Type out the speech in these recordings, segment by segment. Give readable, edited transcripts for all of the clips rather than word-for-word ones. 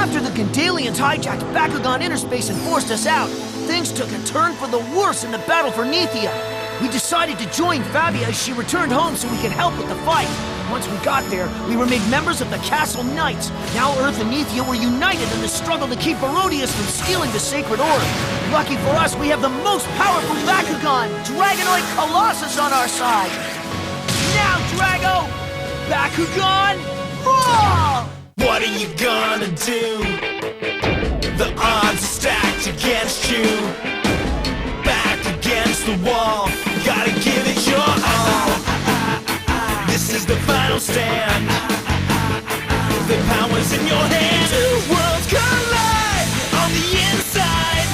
After the Gundalians hijacked Bakugan Interspace and forced us out, things took a turn for the worse in the battle for Nethia. We decided to join Fabia as she returned home so we could help with the fight. Once we got there, we were made members of the Castle Knights. Now Earth and Nethia were united in the struggle to keep Barodius from stealing the Sacred Orb. Lucky for us, we have the most powerful Bakugan, Dragonoid Colossus, on our side. Now, Drago! Bakugan, roar! What are you gonna do? The odds are stacked against you. Back against the wall, gotta give it your all. This is the final stand. The power's in your hands. Two worlds collide on the inside.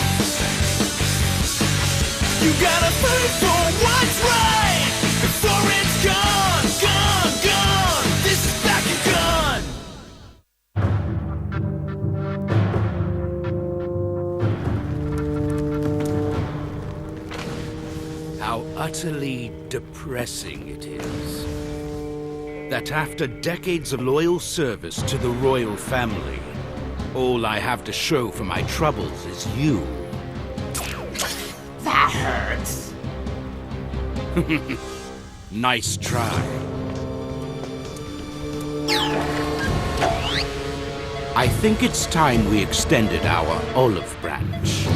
You gotta fight for what's right before it's gone, gone, gone. This is Bakugan. How utterly depressing it is that after decades of loyal service to the royal family, all I have to show for my troubles is you. That hurts. Nice try. I think it's time we extended our olive branch.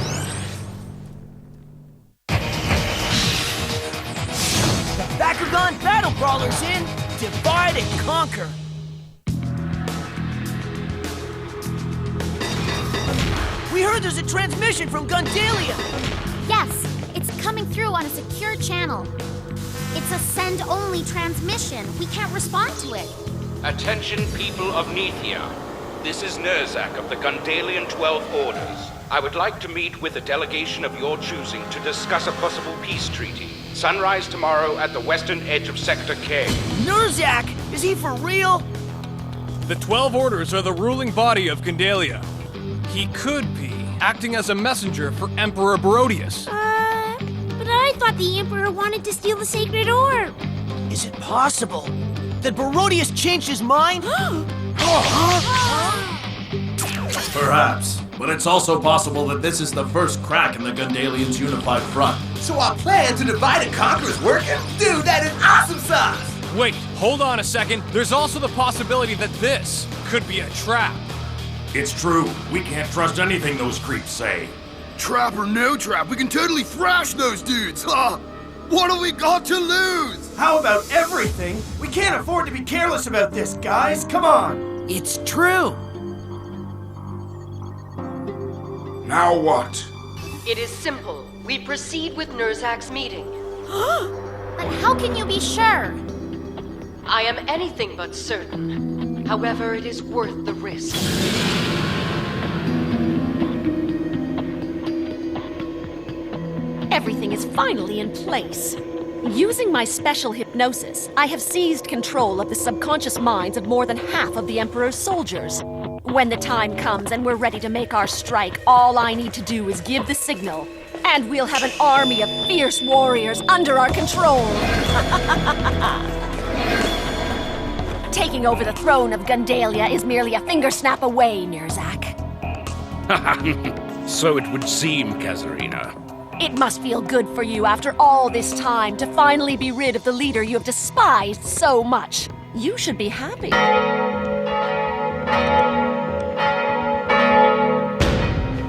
Bakugan Battle Brawler's in! Divide and conquer! We heard there's a transmission from Gundalia! Yes, it's coming through on a secure channel. It's a send-only transmission. We can't respond to it. Attention, people of Nethia. This is Nerzak of the Gundalian 12 Orders. I would like to meet with a delegation of your choosing to discuss a possible peace treaty. Sunrise tomorrow at the western edge of Sector K. Nerzak! Is he for real? The 12 Orders are the ruling body of Gundalia. He could be acting as a messenger for Emperor Barodius. But I thought the Emperor wanted to steal the Sacred Orb. Is it possible that Barodius changed his mind? Perhaps, but it's also possible that this is the first crack in the Gundalians' unified front. So our plan to divide and conquer is working? Dude, that is awesome sauce! Wait, hold on a second. There's also the possibility that this could be a trap. It's true. We can't trust anything those creeps say. Trap or no trap, we can totally thrash those dudes! What have we got to lose? How about everything? We can't afford to be careless about this, guys. Come on! It's true! Now what? It is simple. We proceed with Nerzak's meeting. But how can you be sure? I am anything but certain. However, it is worth the risk. Everything is finally in place. Using my special hypnosis, I have seized control of the subconscious minds of more than half of the Emperor's soldiers. When the time comes and we're ready to make our strike, all I need to do is give the signal, and we'll have an army of fierce warriors under our control. Taking over the throne of Gundalia is merely a finger snap away, Nerzak. So it would seem, Kazarina. It must feel good for you after all this time to finally be rid of the leader you have despised so much. You should be happy.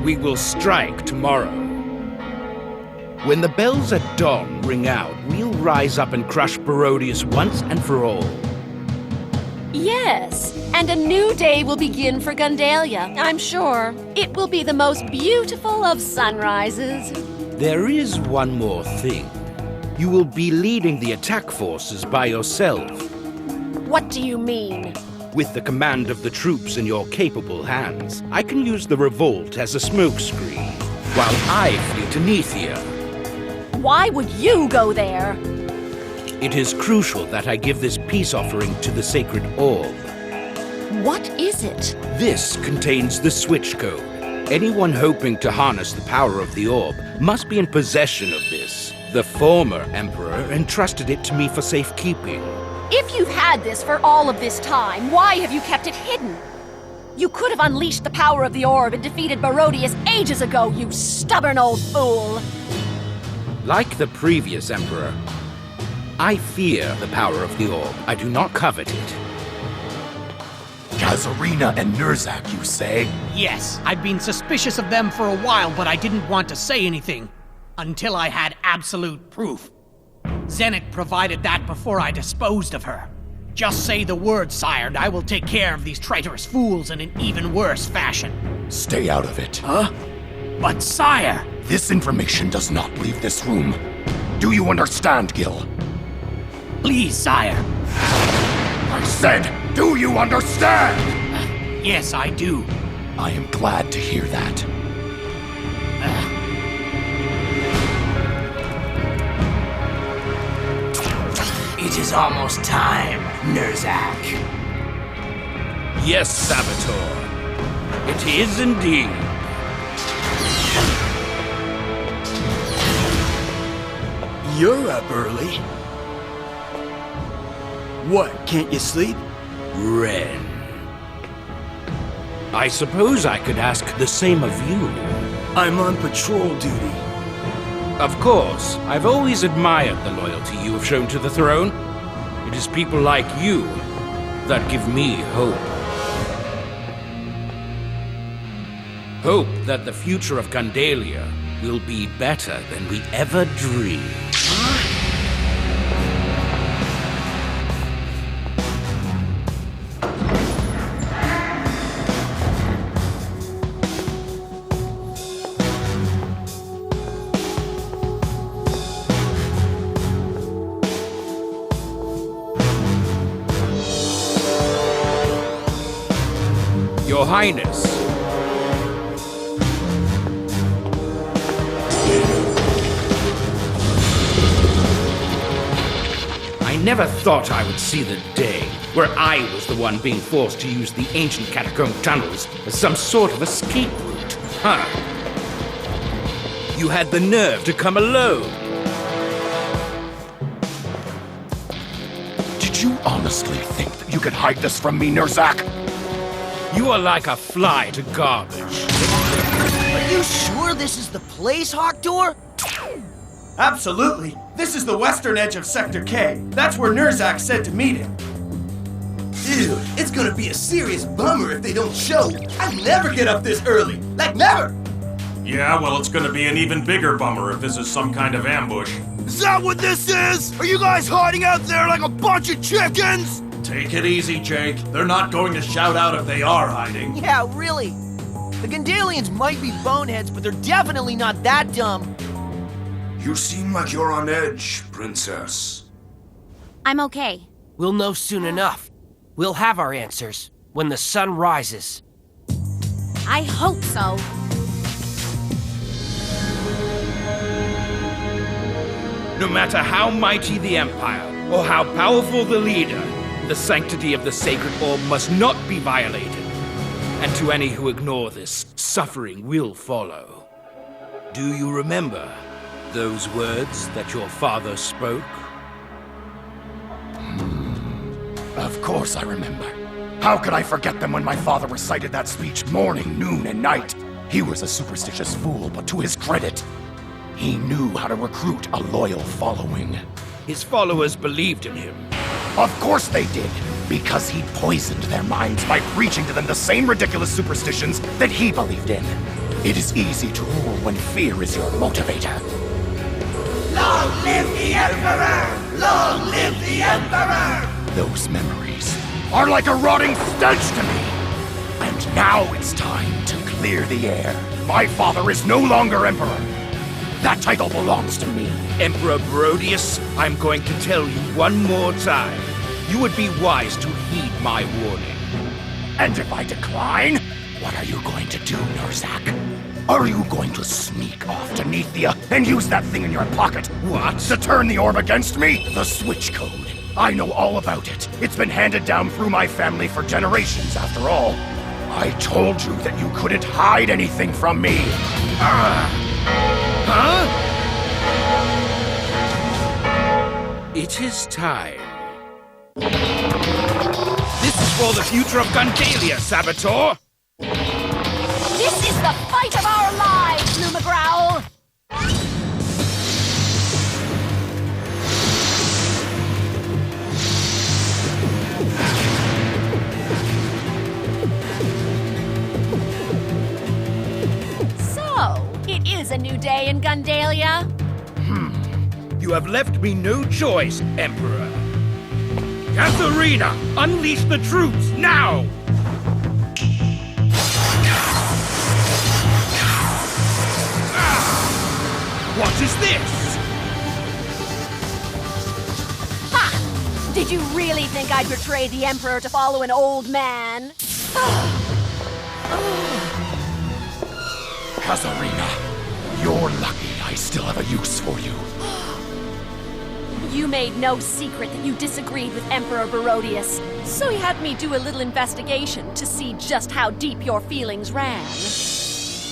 We will strike tomorrow. When the bells at dawn ring out, we'll rise up and crush Barodius once and for all. Yes, and a new day will begin for Gundalia, I'm sure. It will be the most beautiful of sunrises. There is one more thing. You will be leading the attack forces by yourself. What do you mean? With the command of the troops in your capable hands, I can use the revolt as a smokescreen, while I flee to Nethia. Why would you go there? It is crucial that I give this peace offering to the Sacred Orb. What is it? This contains the switch code. Anyone hoping to harness the power of the orb must be in possession of this. The former Emperor entrusted it to me for safekeeping. If you've had this for all of this time, why have you kept it hidden? You could have unleashed the power of the orb and defeated Barodius ages ago, you stubborn old fool! Like the previous Emperor, I fear the power of the orb. I do not covet it. Kazarina and Nerzak, you say? Yes, I've been suspicious of them for a while, but I didn't want to say anything until I had absolute proof. Zenit provided that before I disposed of her. Just say the word, sire, and I will take care of these traitorous fools in an even worse fashion. Stay out of it. Huh? But sire! This information does not leave this room. Do you understand, Gil? Please, sire. I said, do you understand? Yes, I do. I am glad to hear that. It is almost time, Nerzak. Yes, Saboteur. It is indeed. You're up early. What, can't you sleep? Ren. I suppose I could ask the same of you. I'm on patrol duty. Of course, I've always admired the loyalty you have shown to the throne. It is people like you that give me hope. Hope that the future of Gundalia will be better than we ever dreamed. Your Highness. I never thought I would see the day where I was the one being forced to use the ancient catacomb tunnels as some sort of escape route. Huh? You had the nerve to come alone. Did you honestly think that you could hide this from me, Nerzak? You are like a fly to garbage. Are you sure this is the place, Hawkdoor? Absolutely. This is the western edge of Sector K. That's where Nerzak said to meet him. Dude, it's gonna be a serious bummer if they don't show. I never get up this early. Like, never! Yeah, well, it's gonna be an even bigger bummer if this is some kind of ambush. Is that what this is? Are you guys hiding out there like a bunch of chickens? Take it easy, Jake. They're not going to shout out if they are hiding. Yeah, really. The Gundalians might be boneheads, but they're definitely not that dumb. You seem like you're on edge, Princess. I'm okay. We'll know soon enough. We'll have our answers when the sun rises. I hope so. No matter how mighty the Empire, or how powerful the leader, the sanctity of the sacred orb must not be violated. And to any who ignore this, suffering will follow. Do you remember those words that your father spoke? Of course I remember. How could I forget them when my father recited that speech morning, noon, and night? He was a superstitious fool, but to his credit, he knew how to recruit a loyal following. His followers believed in him. Of course they did, because he poisoned their minds by preaching to them the same ridiculous superstitions that he believed in. It is easy to rule when fear is your motivator. Long live the Emperor! Long live the Emperor! Those memories are like a rotting stench to me. And now it's time to clear the air. My father is no longer Emperor. That title belongs to me. Emperor Barodius, I'm going to tell you one more time. You would be wise to heed my warning. And if I decline, what are you going to do, Nerzak? Are you going to sneak off to Nethia and use that thing in your pocket? What? To turn the orb against me? The switch code. I know all about it. It's been handed down through my family for generations, after all. I told you that you couldn't hide anything from me. Huh? It is time. This is for the future of Gundalia, Saboteur! This is the fight of our lives, Lumagrowl! So, it is a new day in Gundalia? You have left me no choice, Emperor. Katharina, unleash the troops, now! What is this? Ha! Did you really think I'd betray the Emperor to follow an old man? Katharina, you're lucky I still have a use for you. You made no secret that you disagreed with Emperor Barodius, so he had me do a little investigation to see just how deep your feelings ran.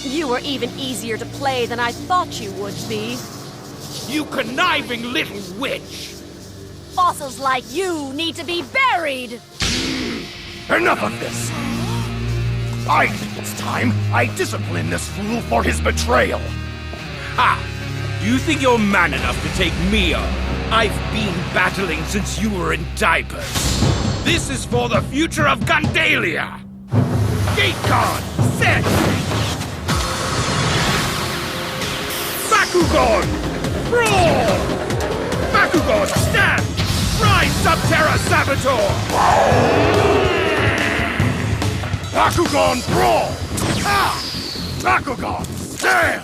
You were even easier to play than I thought you would be. You conniving little witch! Fossils like you need to be buried! Enough of this! I think it's time I discipline this fool for his betrayal. Ha! You think you're man enough to take me on? I've been battling since you were in diapers. This is for the future of Gundalia! Gate card, set! Bakugan! Brawl! Bakugan, stand! Rise, Subterra Saboteur! Bakugan Brawl! Ah! Bakugan, stand!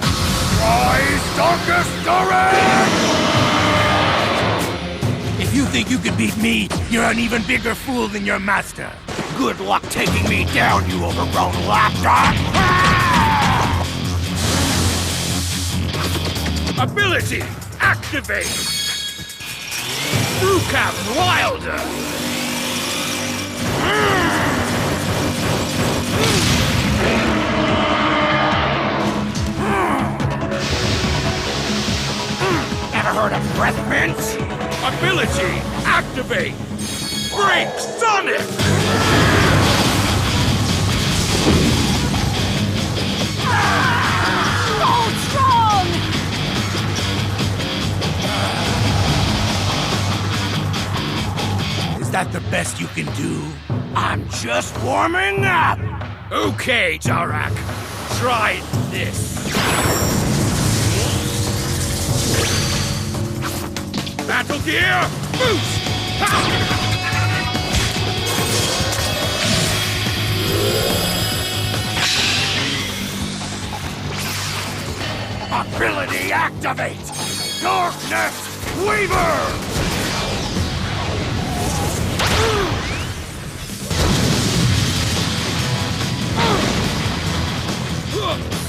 Rise, Darkest Direct! If you think you can beat me, you're an even bigger fool than your master. Good luck taking me down, you overgrown lapdog! Ability, activate! Brucam Wilder! Ever heard of breath mints? Ability, activate! Break Sonic! Hold strong! Is that the best you can do? I'm just warming up! Okay, Darak. Try this. Battle Gear, boost! Ability activate! Darkness Weaver!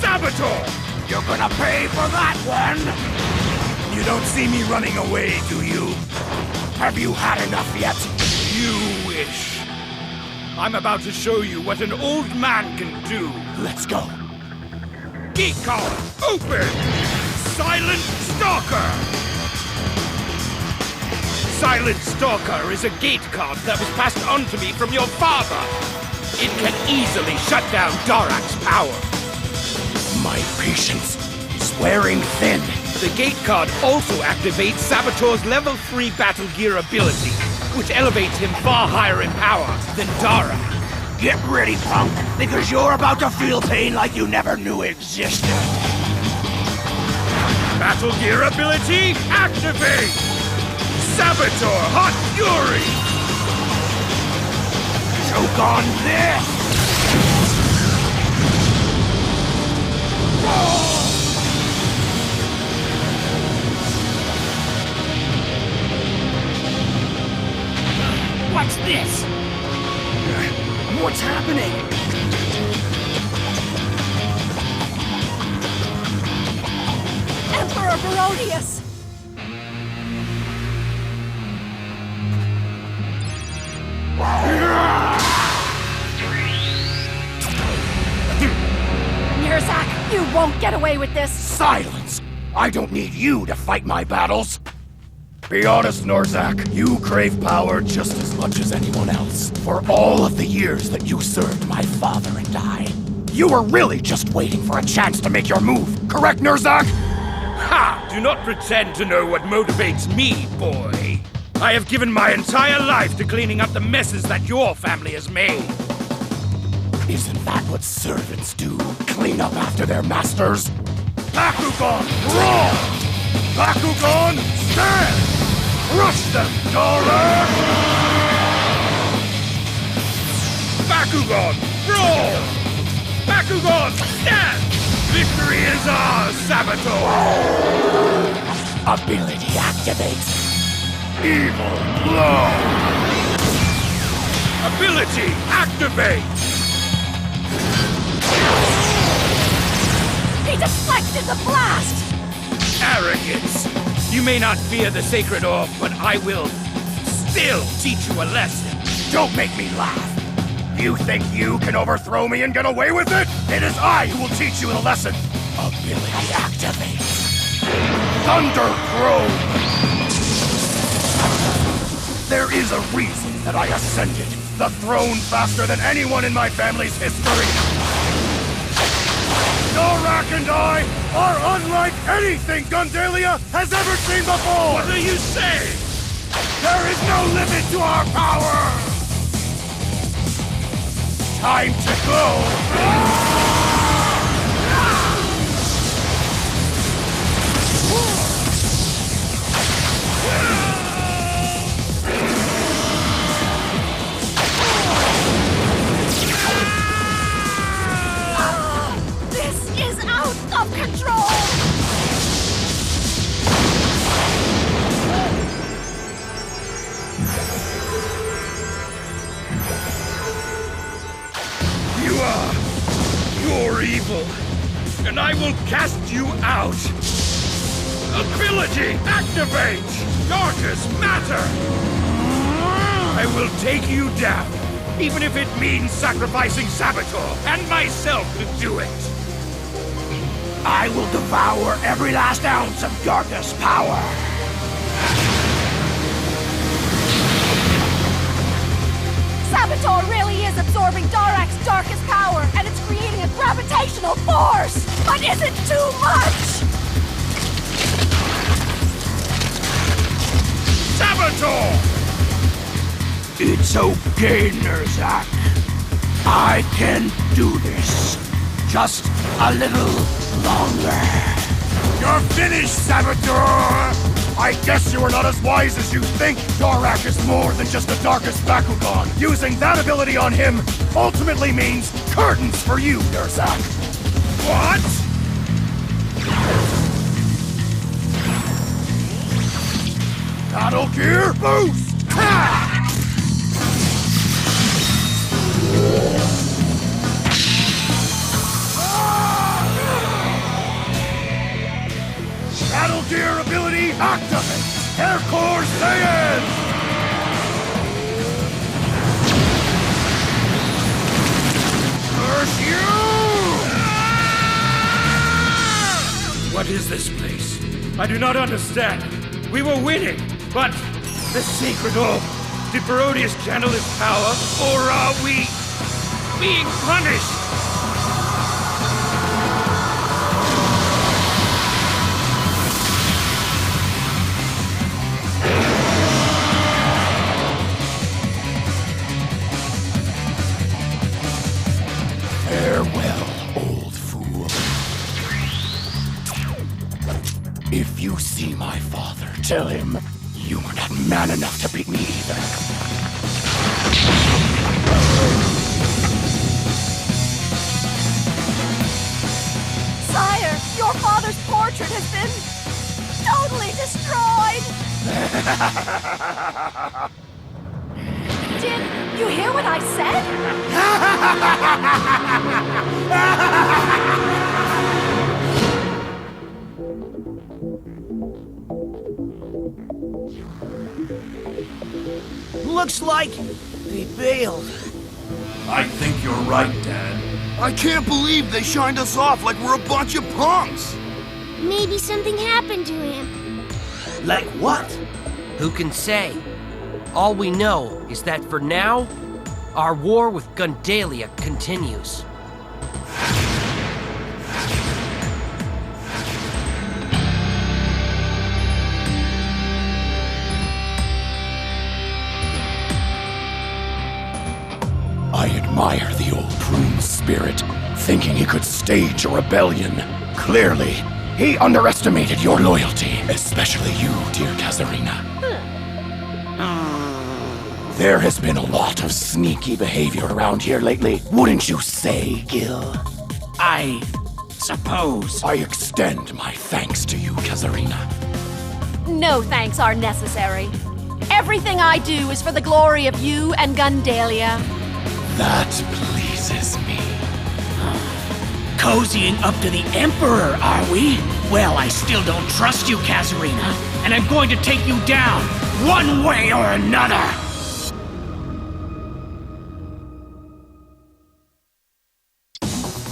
Saboteur! You're gonna pay for that one! You don't see me running away, do you? Have you had enough yet? You wish. I'm about to show you what an old man can do. Let's go. Gate card, open! Silent Stalker! Silent Stalker is a gate card that was passed on to me from your father. It can easily shut down Darak's power. My patience is wearing thin. The gate card also activates Saboteur's level 3 battle gear ability, which elevates him far higher in power than Darak. Get ready, punk, because you're about to feel pain like you never knew existed. Battle gear ability, activate! Saboteur Hot Fury! Choke on this! What's this? What's happening? Emperor Barodius! Nerzak, you won't get away with this! Silence! I don't need you to fight my battles. Be honest, Norzak. You crave power just as much as anyone else. For all of the years that you served my father and I. You were really just waiting for a chance to make your move, correct, Norzak? Ha! Do not pretend to know what motivates me, boy. I have given my entire life to cleaning up the messes that your family has made. Isn't that what servants do? Clean up after their masters? Bakugan, brawl! Bakugan, stand! Crush them, Dorak! Bakugan, brawl! Bakugan, stand! Victory is ours, Saboteur! Ability activate. Evil blow! Ability activate! He deflected the blast! Arrogance! You may not fear the sacred orb, but I will still teach you a lesson. Don't make me laugh! You think you can overthrow me and get away with it? It is I who will teach you the lesson! Ability activate! Thunder Probe! There is a reason that I ascended the throne faster than anyone in my family's history! Dorak and I are unlike anything Gundalia has ever seen before! What are you saying? There is no limit to our power! Time to go! This is out of control! You're evil, and I will cast you out. Ability activate! Darkest matter! I will take you down, even if it means sacrificing Saboteur and myself to do it. I will devour every last ounce of darkest power. Saboteur really is absorbing Darak's darkest power, and it's creating a gravitational force! But is it too much? Saboteur! It's okay, Nerzak. I can do this. Just a little longer. You're finished, Saboteur! I guess you are not as wise as you think. Dorak is more than just the darkest Bakugan. Using that ability on him ultimately means curtains for you, Nerzak. What? Battle Gear Boost! Ha! Battle Gear ability activate! Air Core Saiyan! Curse you! What is this place? I do not understand. We were winning, but the sacred orb. Did Parodius channel his power, or are we being punished? Farewell, old fool. If you see my father, tell him you were not man enough to beat me either. Sire, your father's portrait has been totally destroyed! Did you hear what I said? Looks like they bailed. I think you're right, Dad. I can't believe they shined us off like we're a bunch of punks. Maybe something happened to him. Like what? Who can say? All we know is that for now, our war with Gundalia continues. I admire the old Prune's spirit, thinking he could stage a rebellion. Clearly, he underestimated your loyalty, especially you, dear Kazarina. There has been a lot of sneaky behavior around here lately, wouldn't you say, Gil? I suppose. I extend my thanks to you, Kazarina. No thanks are necessary. Everything I do is for the glory of you and Gundalia. That pleases me. Cozying up to the Emperor, are we? Well, I still don't trust you, Kazarina, and I'm going to take you down, one way or another!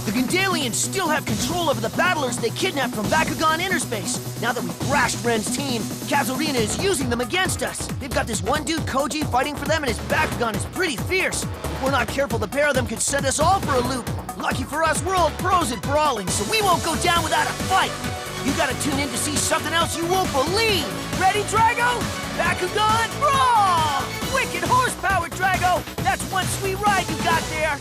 The Gundalians still have control over the battlers they kidnapped from Bakugan Interspace. Now that we've thrashed Ren's team, Kazarina is using them against us. They've got this one dude, Koji, fighting for them, and his Bakugan is pretty fierce. If we're not careful, the pair of them could send us all for a loop. Lucky for us, we're old pros at brawling, so we won't go down without a fight. You gotta tune in to see something else you won't believe. Ready, Drago? Bakugan Brawl! Wicked horsepower, Drago! That's one sweet ride you got there.